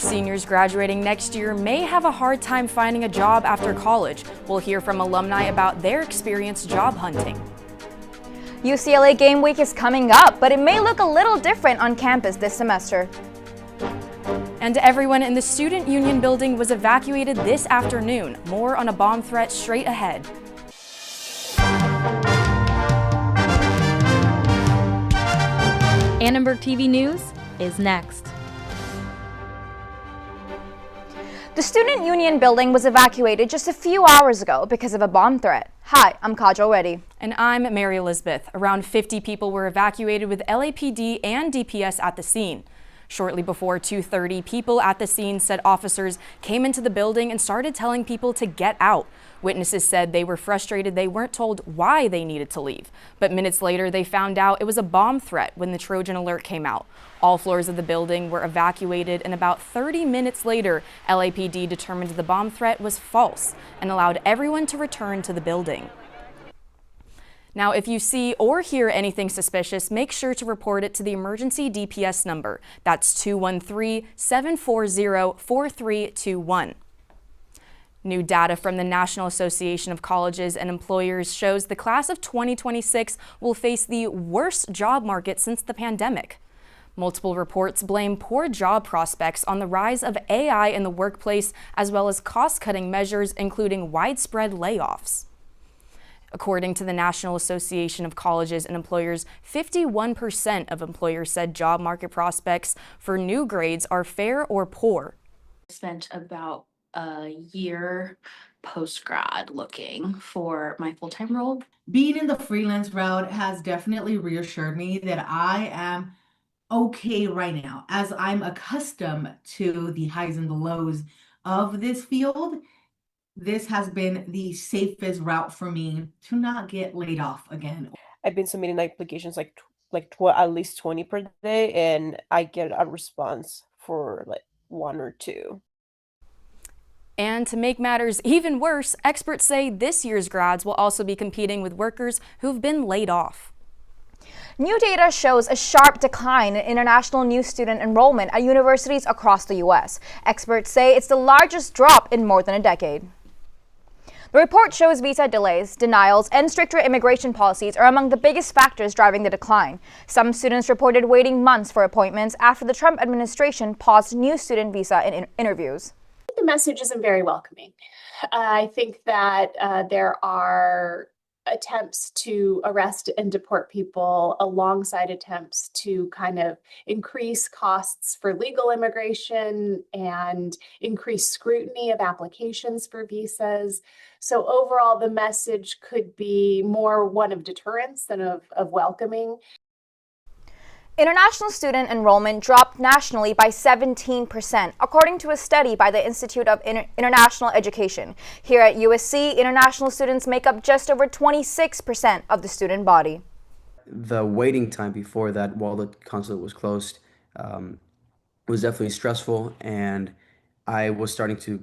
Seniors graduating next year may have a hard time finding a job after college. We'll hear from alumni about their experience job hunting. UCLA Game Week is coming up, but it may look a little different on campus this semester. And everyone in the Student Union building was evacuated this afternoon. More on a bomb threat straight ahead. Annenberg TV News is next. The Student Union building was evacuated just a few hours ago because of a bomb threat. Hi, I'm Kajal Reddy. And I'm Mary Elizabeth. Around 50 people were evacuated with LAPD and DPS at the scene. Shortly before 2:30, people at the scene said officers came into the building and started telling people to get out. Witnesses said they were frustrated they weren't told why they needed to leave. But minutes later, they found out it was a bomb threat when the Trojan alert came out. All floors of the building were evacuated, and about 30 minutes later, LAPD determined the bomb threat was false and allowed everyone to return to the building. Now, if you see or hear anything suspicious, make sure to report it to the emergency DPS number. That's 213-740-4321. New data from the National Association of Colleges and Employers shows the class of 2026 will face the worst job market since the pandemic. Multiple reports blame poor job prospects on the rise of AI in the workplace, as well as cost-cutting measures, including widespread layoffs. According to the National Association of Colleges and Employers, 51% of employers said job market prospects for new grades are fair or poor. I spent about a year post-grad looking for my full-time role. Being in the freelance route has definitely reassured me that I am okay right now, as I'm accustomed to the highs and the lows of this field. This has been the safest route for me to not get laid off again. I've been submitting applications at least 20 per day, and I get a response for like 1 or 2. And to make matters even worse, experts say this year's grads will also be competing with workers who've been laid off. New data shows a sharp decline in international new student enrollment at universities across the U.S. Experts say it's the largest drop in more than a decade. The report shows visa delays, denials, and stricter immigration policies are among the biggest factors driving the decline. Some students reported waiting months for appointments after the Trump administration paused new student visa interviews. The message isn't very welcoming. I think that there are attempts to arrest and deport people alongside attempts to kind of increase costs for legal immigration and increase scrutiny of applications for visas. So overall, the message could be more one of deterrence than of welcoming. International student enrollment dropped nationally by 17%, according to a study by the Institute of International Education. Here at USC, international students make up just over 26% of the student body. The waiting time before that, while the consulate was closed, was definitely stressful, and I was starting to,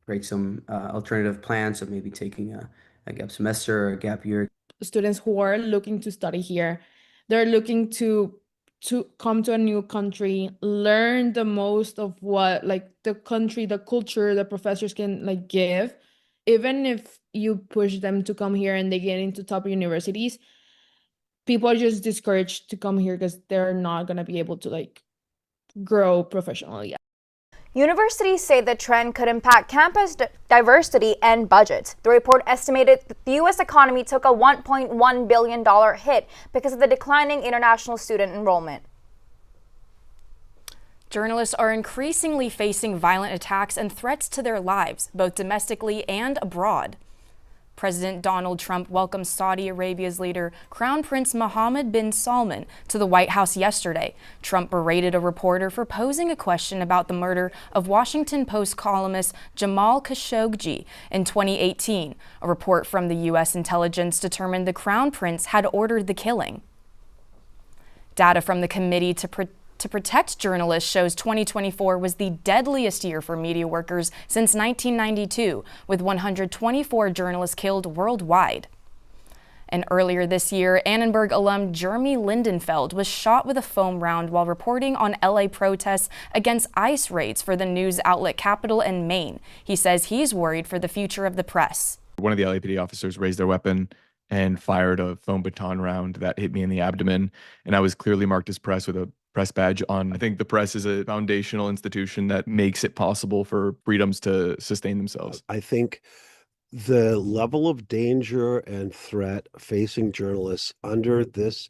create some alternative plans of maybe taking a gap semester or a gap year. Students who are looking to study here, they're looking to come to a new country, learn the most of what the country, the culture, the professors can give. Even if you push them to come here and they get into top universities, people are just discouraged to come here because they're not going to be able to grow professionally. Universities say the trend could impact campus diversity and budgets. The report estimated that the U.S. economy took a $1.1 billion hit because of the declining international student enrollment. Journalists are increasingly facing violent attacks and threats to their lives, both domestically and abroad. President Donald Trump welcomed Saudi Arabia's leader, Crown Prince Mohammed bin Salman, to the White House yesterday. Trump berated a reporter for posing a question about the murder of Washington Post columnist Jamal Khashoggi in 2018. A report from the U.S. intelligence determined the Crown Prince had ordered the killing. Data from the Committee to Protect Journalists shows 2024 was the deadliest year for media workers since 1992, with 124 journalists killed worldwide. And earlier this year, Annenberg alum Jeremy Lindenfeld was shot with a foam round while reporting on LA protests against ICE raids for the news outlet Capital in Maine. He says he's worried for the future of the press. One of the LAPD officers raised their weapon and fired a foam baton round that hit me in the abdomen, and I was clearly marked as press with a press badge on. I think the press is a foundational institution that makes it possible for freedoms to sustain themselves. I think the level of danger and threat facing journalists under this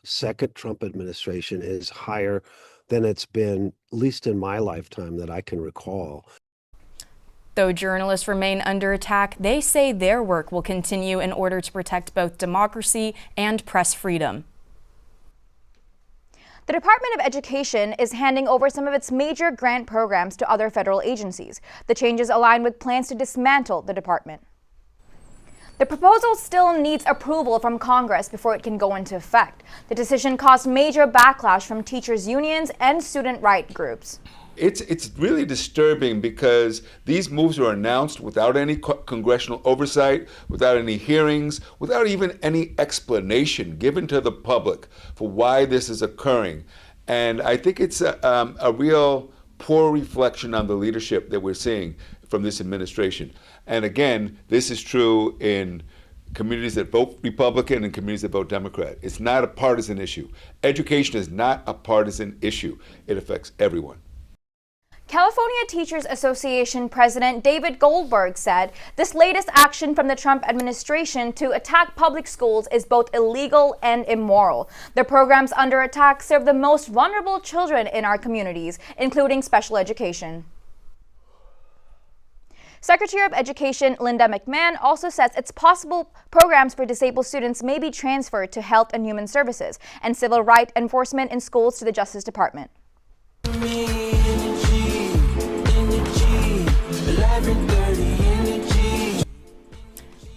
second Trump administration is higher than it's been, at least in my lifetime that I can recall. Though journalists remain under attack, they say their work will continue in order to protect both democracy and press freedom. The Department of Education is handing over some of its major grant programs to other federal agencies. The changes align with plans to dismantle the department. The proposal still needs approval from Congress before it can go into effect. The decision caused major backlash from teachers' unions and student right groups. It's really disturbing because these moves were announced without any congressional oversight, without any hearings, without even any explanation given to the public for why this is occurring. And I think it's a real poor reflection on the leadership that we're seeing from this administration. And again, this is true in communities that vote Republican and communities that vote Democrat. It's not a partisan issue. Education is not a partisan issue. It affects everyone. California Teachers Association President David Goldberg said this latest action from the Trump administration to attack public schools is both illegal and immoral. The programs under attack serve the most vulnerable children in our communities, including special education. Secretary of Education Linda McMahon also says it's possible programs for disabled students may be transferred to Health and Human Services and civil rights enforcement in schools to the Justice Department.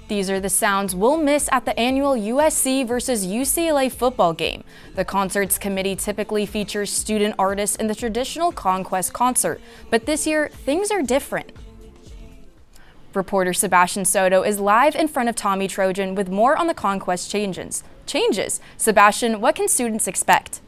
These are the sounds we'll miss at the annual USC versus UCLA football game. The concerts committee typically features student artists in the traditional Conquest concert, but this year things are different. Reporter Sebastian Soto is live in front of Tommy Trojan with more on the Conquest changes. Sebastian, what can students expect?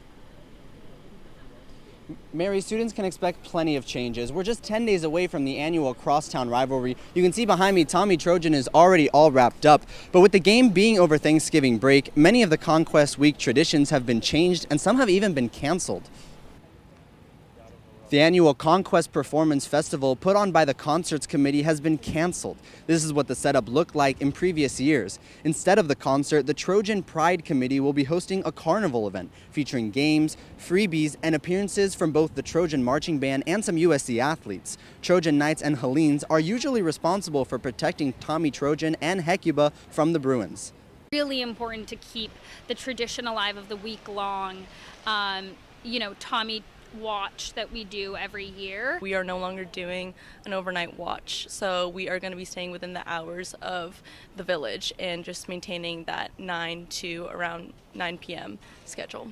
Mary, students can expect plenty of changes. We're just 10 days away from the annual crosstown rivalry. You can see behind me, Tommy Trojan is already all wrapped up. But with the game being over Thanksgiving break, many of the Conquest Week traditions have been changed and some have even been canceled. The annual Conquest Performance Festival put on by the Concerts Committee has been canceled. This is what the setup looked like in previous years. Instead of the concert, the Trojan Pride Committee will be hosting a carnival event featuring games, freebies, and appearances from both the Trojan Marching Band and some USC athletes. Trojan Knights and Hellenes are usually responsible for protecting Tommy Trojan and Hecuba from the Bruins. Really important to keep the tradition alive of the week-long, Tommy watch that we do every year. We are no longer doing an overnight watch, so we are going to be staying within the hours of the village and just maintaining that 9 to around 9 p.m. schedule.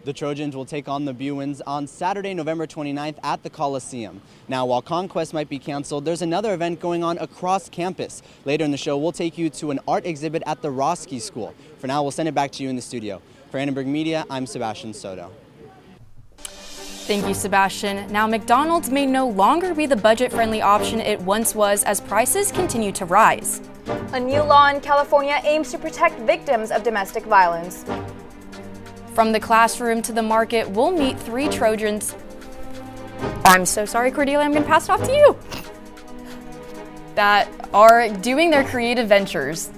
The Trojans will take on the Bruins on Saturday, November 29th at the Coliseum. Now, while Conquest might be canceled, there's another event going on across campus. Later in the show, we'll take you to an art exhibit at the Roski School. For now, we'll send it back to you in the studio. For Annenberg Media, I'm Sebastian Soto. Thank you, Sebastian. Now, McDonald's may no longer be the budget-friendly option it once was as prices continue to rise. A new law in California aims to protect victims of domestic violence. From the classroom to the market, we'll meet 3 Trojans. I'm so sorry, Cordelia, I'm going to pass it off to you. That are doing their creative ventures.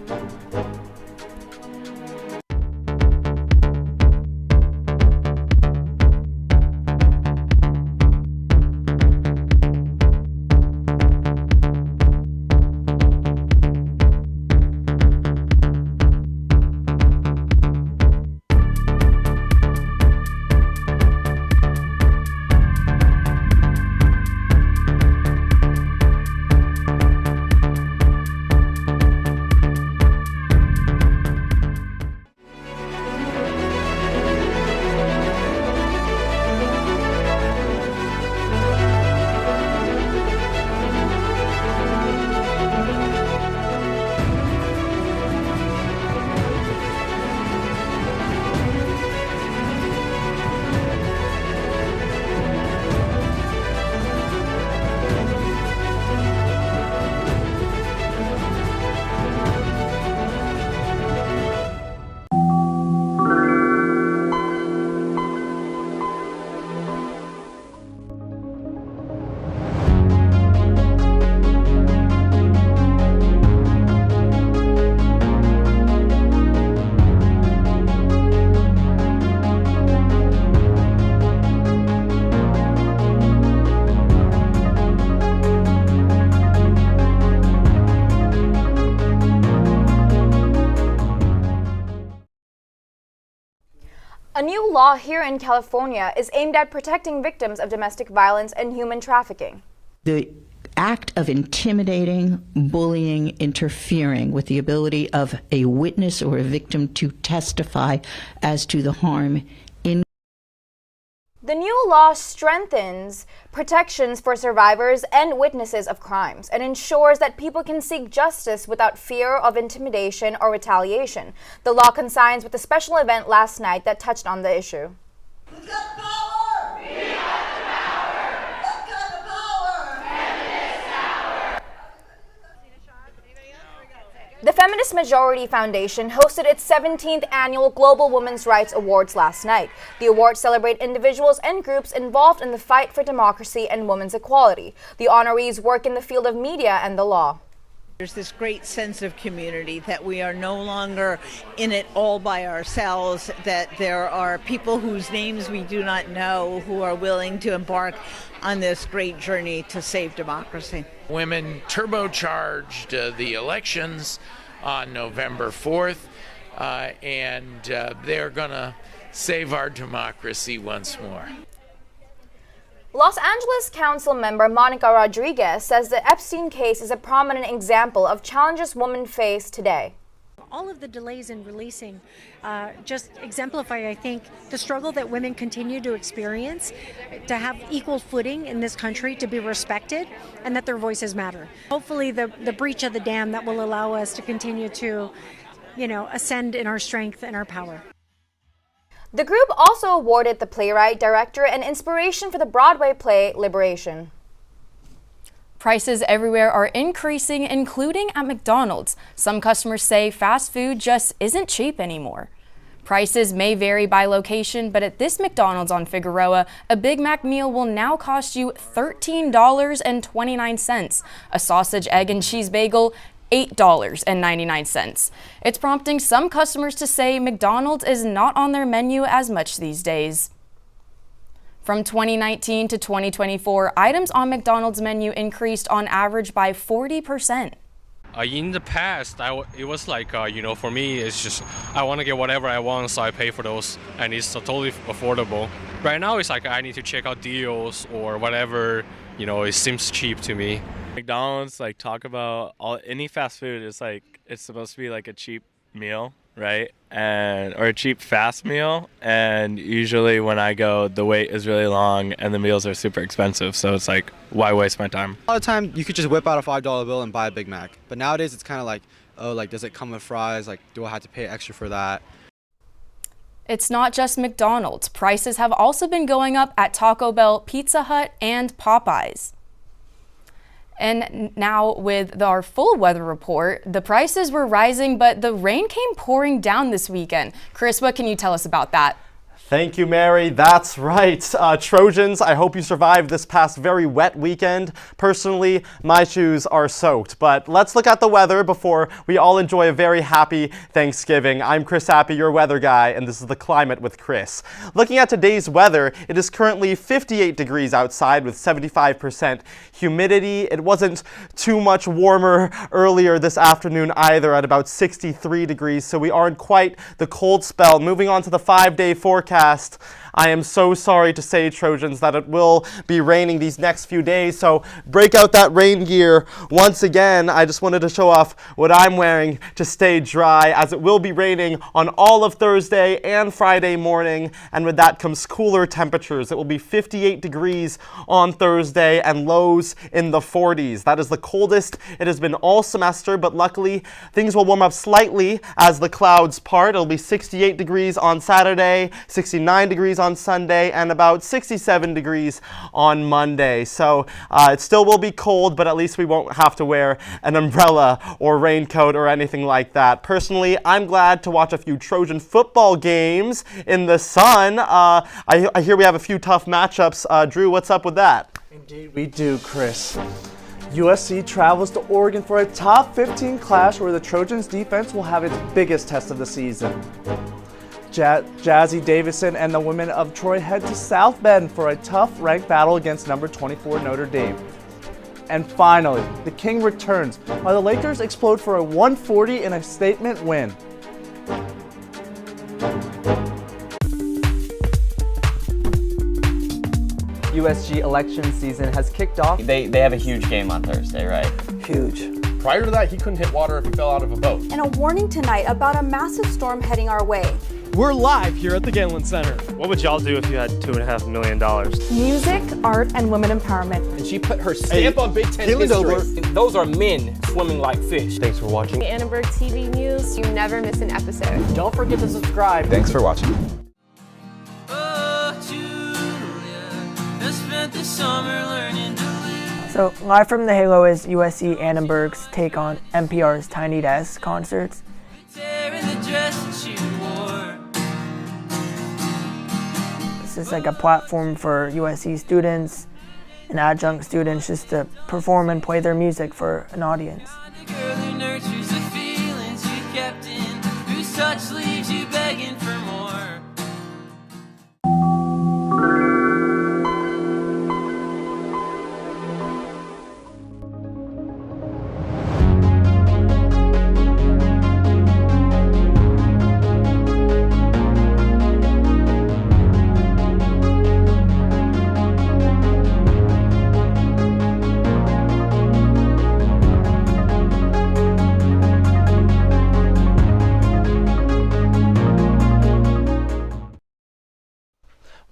new law here in California is aimed at protecting victims of domestic violence and human trafficking. The act of intimidating, bullying, interfering with the ability of a witness or a victim to testify as to the harm in. The new law strengthens protections for survivors and witnesses of crimes and ensures that people can seek justice without fear of intimidation or retaliation. The law coincides with a special event last night that touched on the issue. The Feminist Majority Foundation hosted its 17th annual Global Women's Rights Awards last night. The awards celebrate individuals and groups involved in the fight for democracy and women's equality. The honorees work in the field of media and the law. There's this great sense of community, that we are no longer in it all by ourselves, that there are people whose names we do not know who are willing to embark on this great journey to save democracy. Women turbocharged the elections on November 4th, and they're going to save our democracy once more. Los Angeles Council member Monica Rodriguez says the Epstein case is a prominent example of challenges women face today. All of the delays in releasing just exemplify, I think, the struggle that women continue to experience to have equal footing in this country, to be respected, and that their voices matter. Hopefully the breach of the dam that will allow us to continue to, ascend in our strength and our power. The group also awarded the playwright, director, and inspiration for the Broadway play Liberation. Prices everywhere are increasing, including at McDonald's. Some customers say fast food just isn't cheap anymore. Prices may vary by location, but at this McDonald's on Figueroa, a Big Mac meal will now cost you $13.29. A sausage, egg, and cheese bagel, $8.99. It's prompting some customers to say McDonald's is not on their menu as much these days. From 2019 to 2024, items on McDonald's menu increased on average by 40%. In the past, it was like, for me, it's just, I want to get whatever I want, so I pay for those, and it's totally affordable. Right now, it's like I need to check out deals or whatever, it seems cheap to me. McDonald's, talk about any fast food, it's supposed to be like a cheap meal, right? Or a cheap fast meal, and usually when I go, the wait is really long and the meals are super expensive, so it's like, why waste my time? A lot of time you could just whip out a $5 bill and buy a Big Mac, but nowadays it's kind of like, does it come with fries? Do I have to pay extra for that? It's not just McDonald's. Prices have also been going up at Taco Bell, Pizza Hut, and Popeyes. And now with our full weather report, the prices were rising, but the rain came pouring down this weekend. Chris, what can you tell us about that? Thank you, Mary. That's right. Trojans, I hope you survived this past very wet weekend. Personally, my shoes are soaked. But let's look at the weather before we all enjoy a very happy Thanksgiving. I'm Chris Happy, your weather guy, and this is the Climate with Chris. Looking at today's weather, it is currently 58 degrees outside with 75% humidity. It wasn't too much warmer earlier this afternoon either at about 63 degrees, so we aren't quite the cold spell. Moving on to the 5-day forecast. I am so sorry to say, Trojans, that it will be raining these next few days, so break out that rain gear. Once again, I just wanted to show off what I'm wearing to stay dry, as it will be raining on all of Thursday and Friday morning, and with that comes cooler temperatures. It will be 58 degrees on Thursday and lows in the 40s. That is the coldest it has been all semester, but luckily things will warm up slightly as the clouds part. It'll be 68 degrees on Saturday, 69 degrees on Sunday, and about 67 degrees on Monday. So it still will be cold, but at least we won't have to wear an umbrella or raincoat or anything like that. Personally, I'm glad to watch a few Trojan football games in the sun. I hear we have a few tough matchups. Drew, what's up with that? Indeed we do, Chris. USC travels to Oregon for a top 15 clash where the Trojans defense will have its biggest test of the season. Jazzy Davison and the women of Troy head to South Bend for a tough ranked battle against number 24 Notre Dame. And finally, the King returns while the Lakers explode for a 140 in a statement win. USG election season has kicked off. They have a huge game on Thursday, right? Huge. Prior to that, he couldn't hit water if he fell out of a boat. And a warning tonight about a massive storm heading our way. We're live here at the Galen Center. What would y'all do if you had $2.5 million? Music, art, and women empowerment. And she put her stamp on Big Ten history. Those are men swimming like fish. Thanks for watching. Annenberg TV News. You never miss an episode. Don't forget to subscribe. Thanks for watching. So, live from the Halo is USC Annenberg's take on NPR's Tiny Desk concerts. This is like a platform for USC students and adjunct students just to perform and play their music for an audience.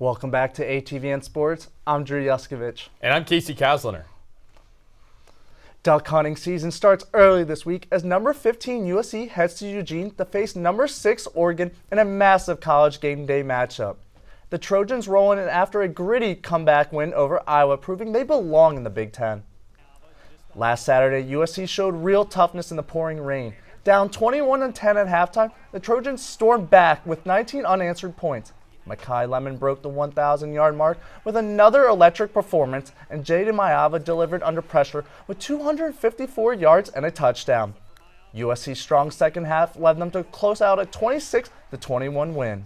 Welcome back to ATVN Sports. I'm Drew Yuskevich. And I'm Casey Kasliner. Duck hunting season starts early this week as number 15 USC heads to Eugene to face number 6 Oregon in a massive college game day matchup. The Trojans rolling in after a gritty comeback win over Iowa, proving they belong in the Big Ten. Last Saturday, USC showed real toughness in the pouring rain. Down 21-10 at halftime, the Trojans stormed back with 19 unanswered points. Makayla broke the 1,000-yard mark with another electric performance, and Jaden Mayava delivered under pressure with 254 yards and a touchdown. USC's strong second half led them to close out a 26-21 win.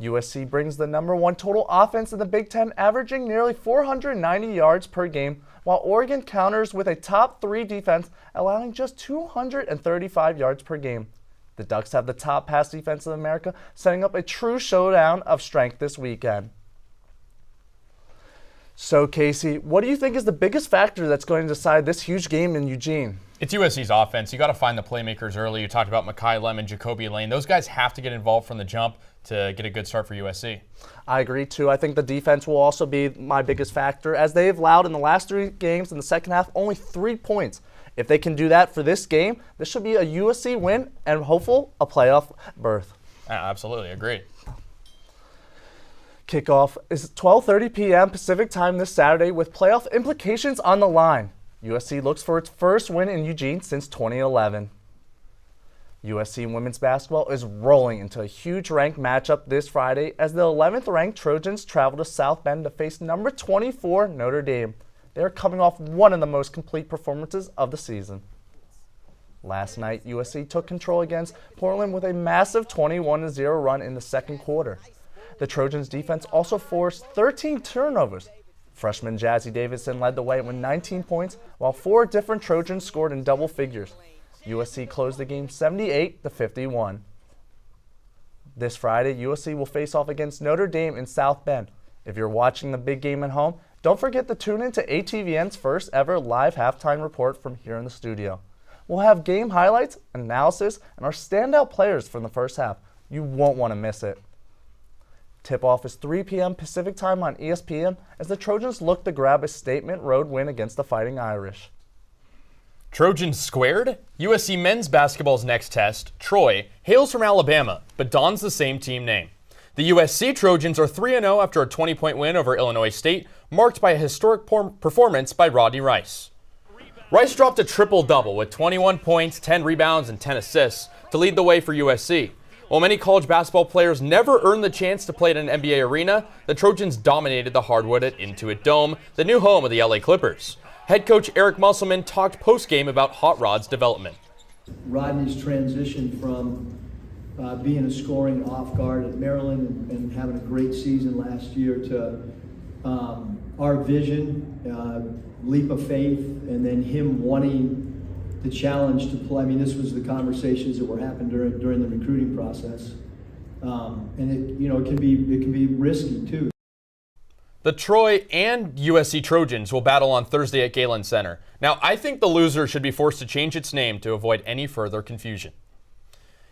USC brings the number 1 total offense in the Big Ten, averaging nearly 490 yards per game, while Oregon counters with a top 3 defense, allowing just 235 yards per game. The Ducks have the top pass defense in America, setting up a true showdown of strength this weekend. So, Casey, what do you think is the biggest factor that's going to decide this huge game in Eugene? It's USC's offense. You got to find the playmakers early. You talked about Makayla and Jacoby Lane. Those guys have to get involved from the jump to get a good start for USC. I agree, too. I think the defense will also be my biggest factor, as they have allowed in the last 3 games in the second half only 3 points. If they can do that for this game, this should be a USC win and hopeful a playoff berth. Absolutely, agreed. Kickoff is 12:30 p.m. Pacific time this Saturday with playoff implications on the line. USC looks for its first win in Eugene since 2011. USC women's basketball is rolling into a huge ranked matchup this Friday as the 11th ranked Trojans travel to South Bend to face number 24 Notre Dame. They are coming off one of the most complete performances of the season. Last night, USC took control against Portland with a massive 21-0 run in the second quarter. The Trojans' defense also forced 13 turnovers. Freshman Jazzy Davidson led the way with 19 points, while 4 different Trojans scored in double figures. USC closed the game 78-51. This Friday, USC will face off against Notre Dame in South Bend. If you're watching the big game at home, don't forget to tune in to ATVN's first ever live halftime report from here in the studio. We'll have game highlights, analysis, and our standout players from the first half. You won't want to miss it. Tip-off is 3 p.m. Pacific time on ESPN as the Trojans look to grab a statement road win against the Fighting Irish. Trojans squared? USC men's basketball's next test, Troy, hails from Alabama, but dons the same team name. The USC Trojans are 3-0 after a 20-point win over Illinois State, marked by a historic performance by Rodney Rice. Rice dropped a triple-double with 21 points, 10 rebounds, and 10 assists to lead the way for USC. While many college basketball players never earned the chance to play at an NBA arena, the Trojans dominated the hardwood at Intuit Dome, the new home of the LA Clippers. Head coach Eric Musselman talked post-game about Hot Rod's development. Rodney's transition from being a scoring off guard at Maryland and having a great season last year to our vision, leap of faith, and then him wanting the challenge to play. I mean, this was the conversations that were happening during the recruiting process, and it can be risky too. The Troy and USC Trojans will battle on Thursday at Galen Center. Now, I think the loser should be forced to change its name to avoid any further confusion.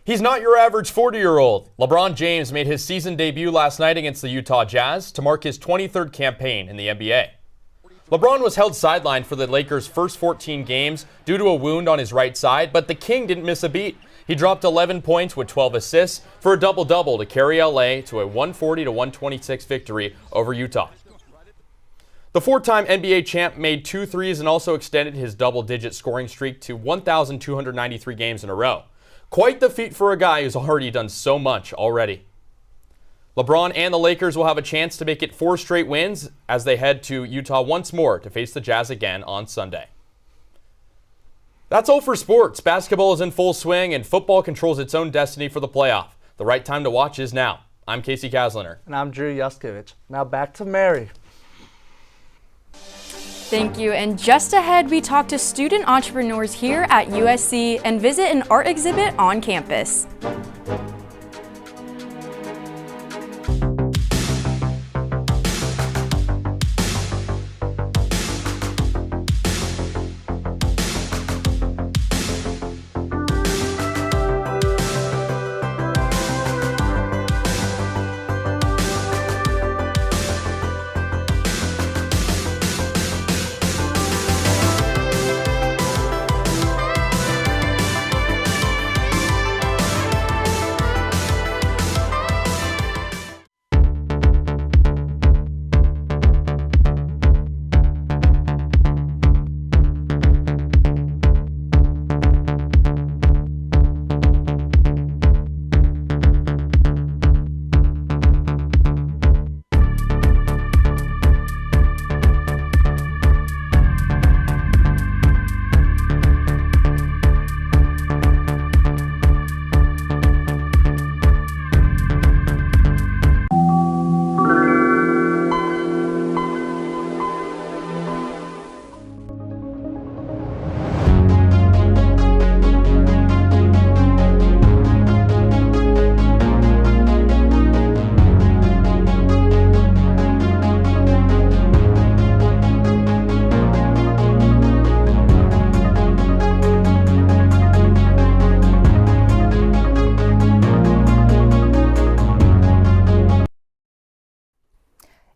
He's not your average 40-year-old. LeBron James made his season debut last night against the Utah Jazz to mark his 23rd campaign in the NBA. LeBron was held sidelined for the Lakers' first 14 games due to a wound on his right side, but the King didn't miss a beat. He dropped 11 points with 12 assists for a double-double to carry LA to a 140-126 victory over Utah. The four-time NBA champ made 2 threes and also extended his double-digit scoring streak to 1,293 games in a row. Quite the feat for a guy who's already done so much already. LeBron and the Lakers will have a chance to make it 4 straight wins as they head to Utah once more to face the Jazz again on Sunday. That's all for sports. Basketball is in full swing and football controls its own destiny for the playoff. The right time to watch is now. I'm Casey Kasliner. And I'm Drew Yuskevich. Now back to Mary. Thank you. And just ahead, we talk to student entrepreneurs here at USC and visit an art exhibit on campus.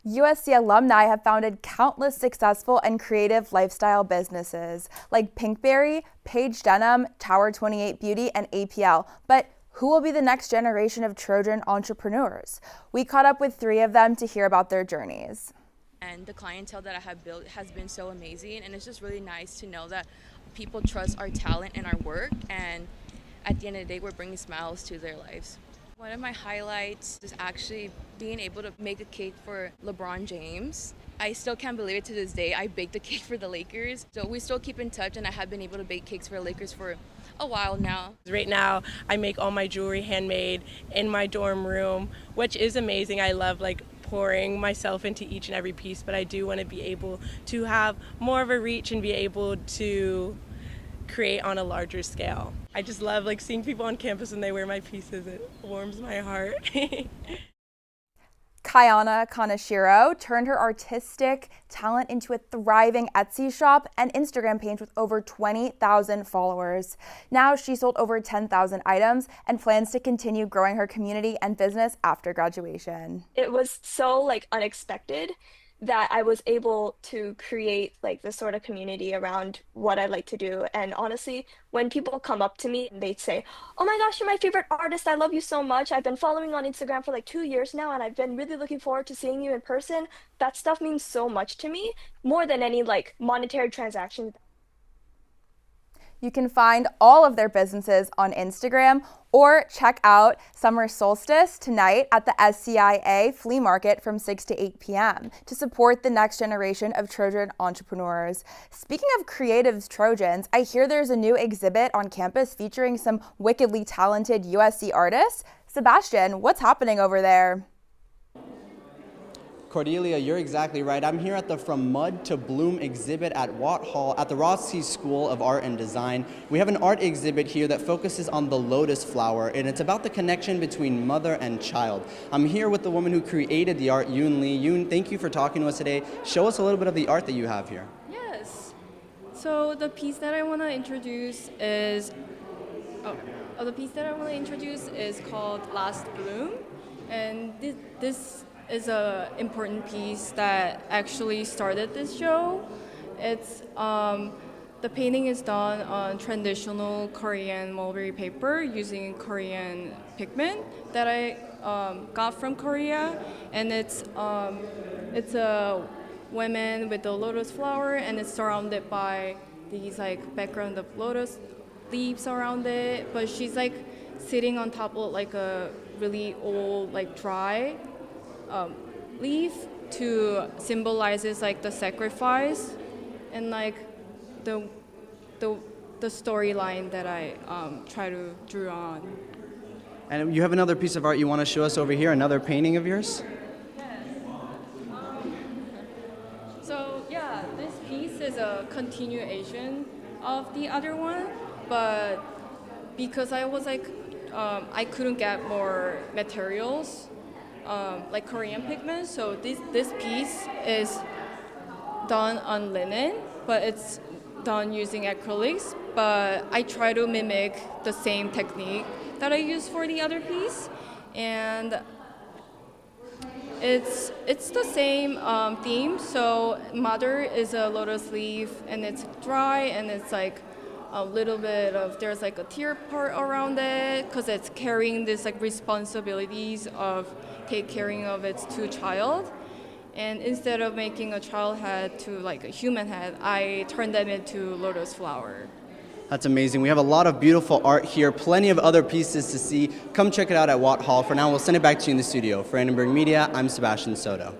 USC alumni have founded countless successful and creative lifestyle businesses like Pinkberry, Paige Denim, Tower 28 Beauty, and APL. But who will be the next generation of Trojan entrepreneurs? We caught up with 3 of them to hear about their journeys. And the clientele that I have built has been so amazing, and it's just really nice to know that people trust our talent and our work, and at the end of the day, we're bringing smiles to their lives. One of my highlights is actually being able to make a cake for LeBron James. I still can't believe it to this day. I baked a cake for the Lakers. So we still keep in touch, and I have been able to bake cakes for the Lakers for a while now. Right now, I make all my jewelry handmade in my dorm room, which is amazing. I love pouring myself into each and every piece, but I do want to be able to have more of a reach and be able to create on a larger scale. I just love seeing people on campus when they wear my pieces. It warms my heart. Kayana Kaneshiro turned her artistic talent into a thriving Etsy shop and Instagram page with over 20,000 followers. Now she sold over 10,000 items and plans to continue growing her community and business after graduation. It was so unexpected that I was able to create this sort of community around what I like to do. And honestly, when people come up to me and they'd say, "Oh my gosh, you're my favorite artist. I love you so much. I've been following on Instagram for 2 years now, and I've been really looking forward to seeing you in person." That stuff means so much to me, more than any monetary transaction. You can find all of their businesses on Instagram or check out Summer Solstice tonight at the SCIA Flea Market from 6 to 8 p.m. to support the next generation of Trojan entrepreneurs. Speaking of creative Trojans, I hear there's a new exhibit on campus featuring some wickedly talented USC artists. Sebastian, what's happening over there? Cordelia, you're exactly right. I'm here at the From Mud to Bloom exhibit at Watt Hall at the Rothsey School of Art and Design. We have an art exhibit here that focuses on the lotus flower, and it's about the connection between mother and child. I'm here with the woman who created the art, Yoon Lee. Yoon, thank you for talking to us today. Show us a little bit of the art that you have here. Yes. So the piece that I want to introduce is called Last Bloom, and this is an important piece that actually started this show. It's the painting is done on traditional Korean mulberry paper using Korean pigment that I got from Korea, and it's a woman with the lotus flower, and it's surrounded by these like background of lotus leaves around it, but she's like sitting on top of like a really old like dry leaf to symbolizes like the sacrifice and like the storyline that I try to draw on. And you have another piece of art you want to show us over here, another painting of yours? So yeah, this piece is a continuation of the other one, but because I was like I couldn't get more materials like Korean pigments, so this piece is done on linen, but it's done using acrylics, but I try to mimic the same technique that I used for the other piece, and it's the same theme. So mother is a lotus leaf, and it's dry, and it's like a little bit of, there's like a tear part around it because it's carrying this like responsibilities of take caring of its two child. And instead of making a child head to like a human head, I turned them into lotus flower. That's amazing. We have a lot of beautiful art here, plenty of other pieces to see. Come check it out at Watt Hall. For now, we'll send it back to you in the studio. For Annenberg Media, I'm Sebastian Soto.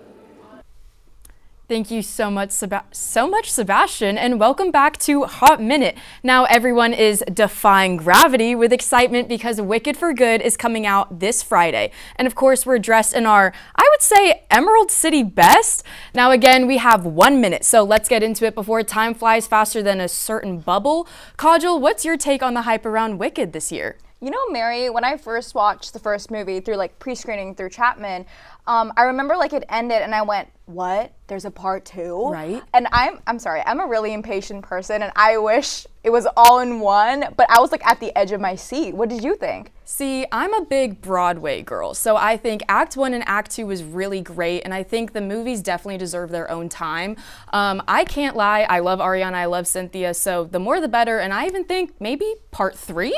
Thank you so much, Sebastian, and welcome back to Hot Minute. Now everyone is defying gravity with excitement because Wicked for Good is coming out this Friday. And of course, we're dressed in our, I would say, Emerald City best. Now again, we have 1 minute, so let's get into it before time flies faster than a certain bubble. Kajal, what's your take on the hype around Wicked this year? You know, Mary, when I first watched the first movie through like pre-screening through Chapman, I remember like it ended and I went, what? There's a part 2? Right. And I'm sorry, I'm a really impatient person and I wish it was all in one, but I was like at the edge of my seat. What did you think? See, I'm a big Broadway girl, so I think Act 1 and Act 2 was really great, and I think the movies definitely deserve their own time. I can't lie, I love Ariana, I love Cynthia, so the more the better, and I even think maybe part 3?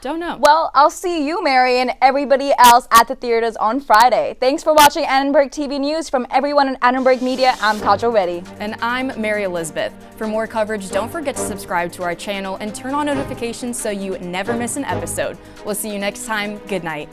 Don't know. Well, I'll see you, Mary, and everybody else at the theaters on Friday. Thanks for watching Annenberg TV News. From everyone in Annenberg Media, I'm Kajal Reddy. And I'm Mary Elizabeth. For more coverage, don't forget to subscribe to our channel and turn on notifications so you never miss an episode. We'll see you next time. Good night.